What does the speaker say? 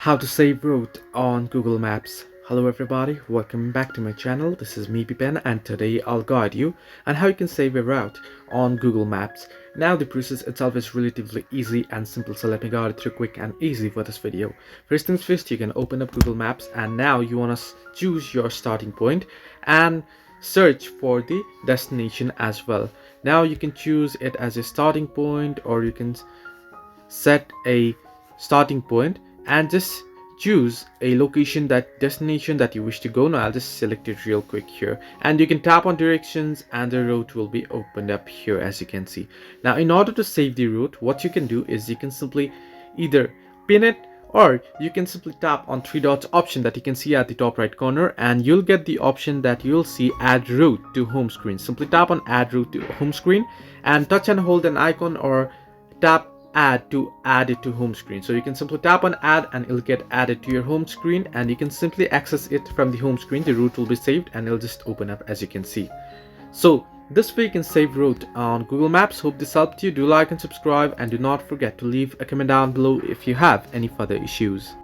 How to save route on Google Maps. Hello everybody, welcome back to my channel. This is me Pipen, and today I'll guide you on how you can save a route on Google Maps. Now the process itself is relatively easy and simple, so let me guide it through quick and easy for this video. First things first, you can open up Google Maps, and now you want to choose your starting point and search for the destination as well. Now you can choose it as a starting point, or you can set a starting point and just choose a location, that destination that you wish to go. Now I'll just select it real quick here, and you can tap on directions and the route will be opened up here, as you can see. Now in order to save the route, what you can do is you can simply either pin it, or you can simply tap on three dots option that you can see at the top right corner, and you'll get the option that you'll see add route to home screen. Simply tap on add route to home screen and touch and hold an icon, or tap add to add it to home screen. So you can simply tap on add and it'll get added to your home screen, and you can simply access it from the home screen. The route will be saved and it'll just open up, as you can see. So this way you can save route on Google Maps. Hope this helped you. Do like and subscribe, and do not forget to leave a comment down below if you have any further issues.